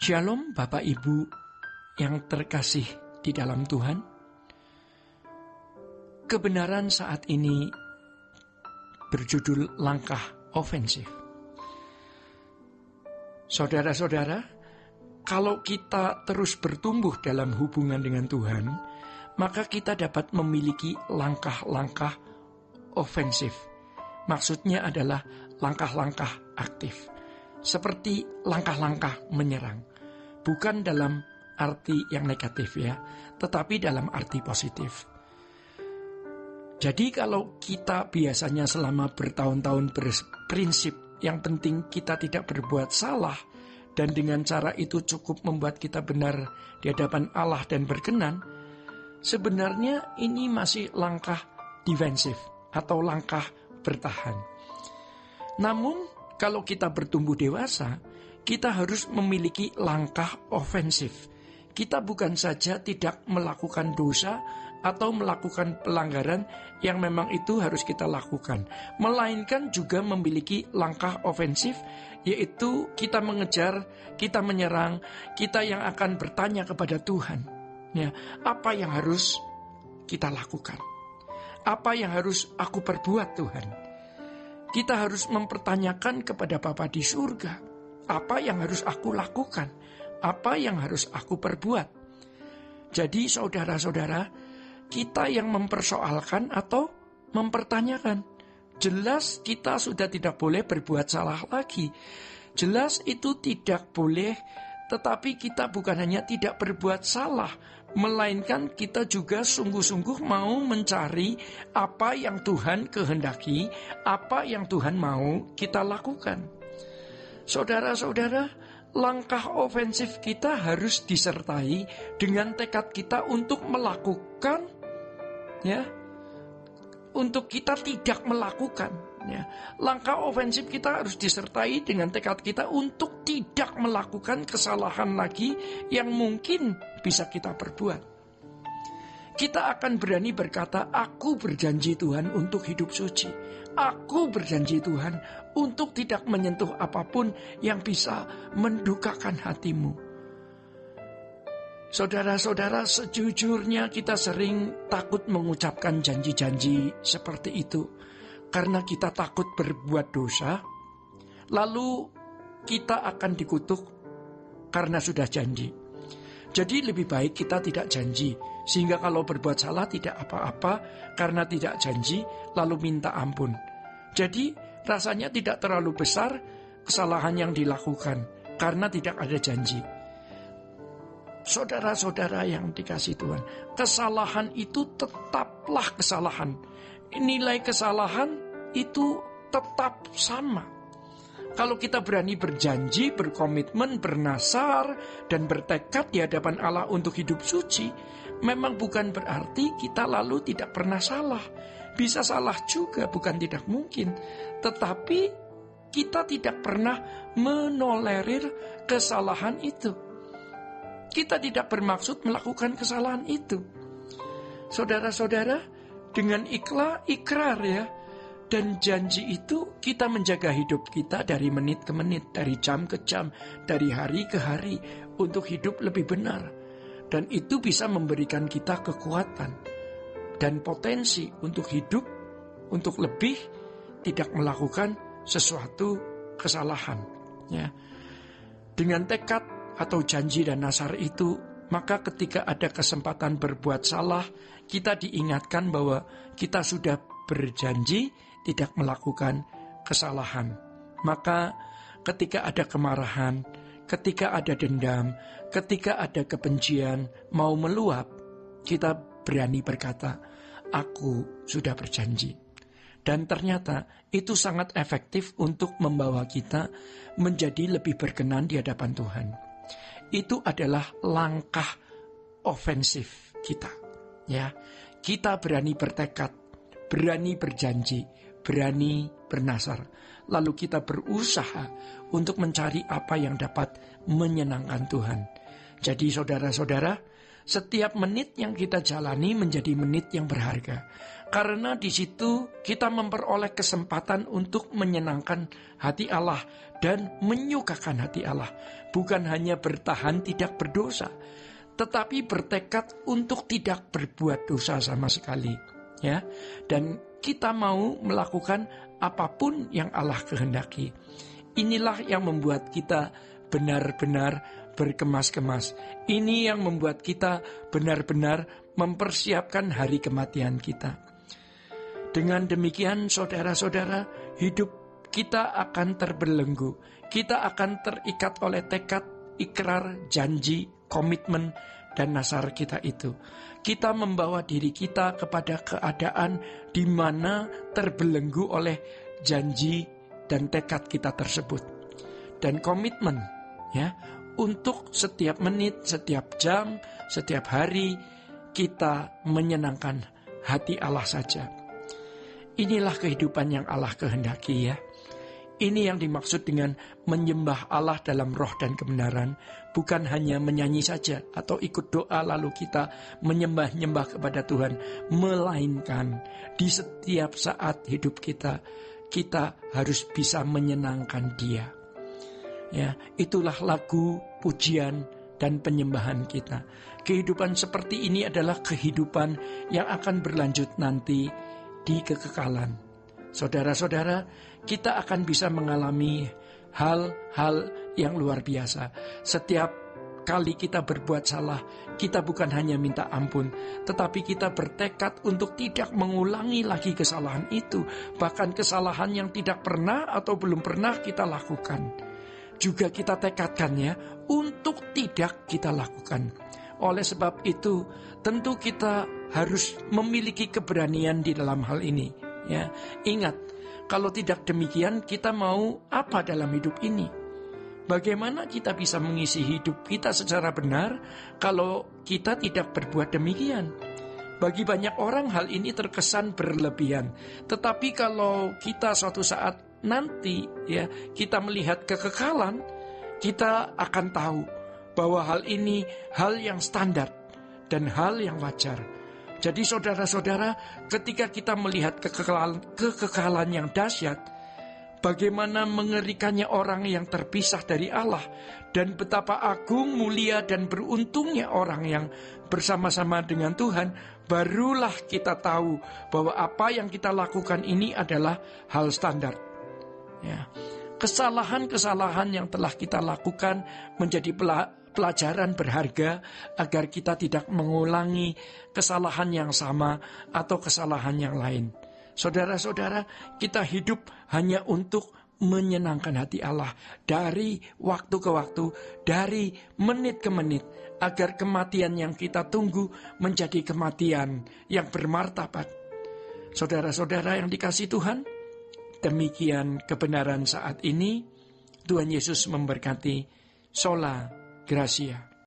Shalom Bapak Ibu yang terkasih di dalam Tuhan. Kebenaran saat ini berjudul langkah ofensif. Saudara-saudara, kalau kita terus bertumbuh dalam hubungan dengan Tuhan, maka kita dapat memiliki langkah-langkah ofensif. Maksudnya adalah langkah-langkah aktif. Seperti langkah-langkah menyerang. Bukan dalam arti yang negatif ya, tetapi dalam arti positif. Jadi kalau kita biasanya selama bertahun-tahun berprinsip yang penting kita tidak berbuat salah, dan dengan cara itu cukup membuat kita benar di hadapan Allah dan berkenan, sebenarnya ini masih langkah defensif atau langkah bertahan. Namun kalau kita bertumbuh dewasa, kita harus memiliki langkah ofensif. Kita bukan saja tidak melakukan dosa atau melakukan pelanggaran yang memang itu harus kita lakukan, melainkan juga memiliki langkah ofensif, yaitu kita mengejar, kita menyerang, kita yang akan bertanya kepada Tuhan, ya, apa yang harus kita lakukan? Apa yang harus aku perbuat, Tuhan? Kita harus mempertanyakan kepada Bapa di surga, apa yang harus aku lakukan, apa yang harus aku perbuat. Jadi saudara-saudara, kita yang mempersoalkan atau mempertanyakan. Jelas kita sudah tidak boleh berbuat salah lagi. Jelas itu tidak boleh, tetapi kita bukan hanya tidak berbuat salah, melainkan kita juga sungguh-sungguh mau mencari apa yang Tuhan kehendaki, apa yang Tuhan mau kita lakukan. Saudara-saudara, langkah ofensif kita harus disertai dengan tekad kita untuk melakukan, ya, untuk kita tidak melakukan. Ya. Langkah ofensif kita harus disertai dengan tekad kita untuk tidak melakukan kesalahan lagi yang mungkin bisa kita perbuat. Kita akan berani berkata, aku berjanji Tuhan untuk hidup suci. Aku berjanji Tuhan untuk tidak menyentuh apapun yang bisa mendukakan hatimu. Saudara-saudara, sejujurnya kita sering takut mengucapkan janji-janji seperti itu. Karena kita takut berbuat dosa, lalu kita akan dikutuk karena sudah janji. Jadi lebih baik kita tidak janji, sehingga kalau berbuat salah tidak apa-apa karena tidak janji, lalu minta ampun. Jadi rasanya tidak terlalu besar kesalahan yang dilakukan karena tidak ada janji. Saudara-saudara yang dikasihi Tuhan, kesalahan itu tetaplah kesalahan. Nilai kesalahan itu tetap sama. Kalau kita berani berjanji, berkomitmen, bernasar, dan bertekad di hadapan Allah untuk hidup suci, memang bukan berarti kita lalu tidak pernah salah. Bisa salah juga, bukan tidak mungkin. Tetapi kita tidak pernah menolerir kesalahan itu. Kita tidak bermaksud melakukan kesalahan itu. Saudara-saudara, dengan ikrar ya, dan janji itu kita menjaga hidup kita dari menit ke menit, dari jam ke jam, dari hari ke hari untuk hidup lebih benar. Dan itu bisa memberikan kita kekuatan dan potensi untuk hidup, untuk lebih tidak melakukan sesuatu kesalahan. Ya. Dengan tekad atau janji dan nasar itu, maka ketika ada kesempatan berbuat salah, kita diingatkan bahwa kita sudah berjanji tidak melakukan kesalahan. Maka ketika ada kemarahan, ketika ada dendam, ketika ada kebencian mau meluap, kita berani berkata, aku sudah berjanji. Dan ternyata itu sangat efektif untuk membawa kita menjadi lebih berkenan di hadapan Tuhan. Itu adalah langkah ofensif kita. Ya, kita berani bertekad, berani berjanji, berani bernasar. Lalu kita berusaha untuk mencari apa yang dapat menyenangkan Tuhan. Jadi saudara-saudara, Setiap menit yang kita jalani menjadi menit yang berharga. Karena di situ kita memperoleh kesempatan untuk menyenangkan hati Allah dan menyukakan hati Allah. Bukan hanya bertahan tidak berdosa, tetapi bertekad untuk tidak berbuat dosa sama sekali. Ya, dan kita mau melakukan apapun yang Allah kehendaki. Inilah yang membuat kita benar-benar berkemas-kemas. Ini yang membuat kita benar-benar mempersiapkan hari kematian kita. Dengan demikian, saudara-saudara, hidup kita akan terbelenggu. Kita akan terikat oleh tekad, ikrar, janji, komitmen, dan nasar kita itu. Kita membawa diri kita kepada keadaan di mana terbelenggu oleh janji dan tekad kita tersebut. Dan komitmen, ya, untuk setiap menit, setiap jam, setiap hari kita menyenangkan hati Allah saja. Inilah kehidupan yang Allah kehendaki, ya. Ini yang dimaksud dengan menyembah Allah dalam roh dan kebenaran. Bukan hanya menyanyi saja atau ikut doa lalu kita menyembah-nyembah kepada Tuhan. Melainkan di setiap saat hidup kita harus bisa menyenangkan Dia. Ya, itulah lagu, pujian, dan penyembahan kita. Kehidupan seperti ini adalah kehidupan yang akan berlanjut nanti di kekekalan. Saudara-saudara, kita akan bisa mengalami hal-hal yang luar biasa. Setiap kali kita berbuat salah, kita bukan hanya minta ampun, tetapi kita bertekad untuk tidak mengulangi lagi kesalahan itu. Bahkan kesalahan yang tidak pernah atau belum pernah kita lakukan, juga kita tekadkannya untuk tidak kita lakukan. Oleh sebab itu, tentu kita harus memiliki keberanian di dalam hal ini. Ya, ingat, kalau tidak demikian kita mau apa dalam hidup ini? Bagaimana kita bisa mengisi hidup kita secara benar kalau kita tidak berbuat demikian? Bagi banyak orang hal ini terkesan berlebihan. Tetapi kalau kita suatu saat nanti, ya, kita melihat kekekalan, kita akan tahu bahwa hal ini hal yang standar dan hal yang wajar. Jadi saudara-saudara, ketika kita melihat kekekalan yang dahsyat, bagaimana mengerikannya orang yang terpisah dari Allah, dan betapa agung, mulia, dan beruntungnya orang yang bersama-sama dengan Tuhan, barulah kita tahu bahwa apa yang kita lakukan ini adalah hal standar. Ya. Kesalahan-kesalahan yang telah kita lakukan menjadi pelajaran berharga agar kita tidak mengulangi kesalahan yang sama atau kesalahan yang lain. Saudara-saudara, kita hidup hanya untuk menyenangkan hati Allah dari waktu ke waktu, dari menit ke menit, agar kematian yang kita tunggu menjadi kematian yang bermartabat. Saudara-saudara yang dikasihi Tuhan, demikian kebenaran saat ini. Tuhan Yesus memberkati. Sola Gracia.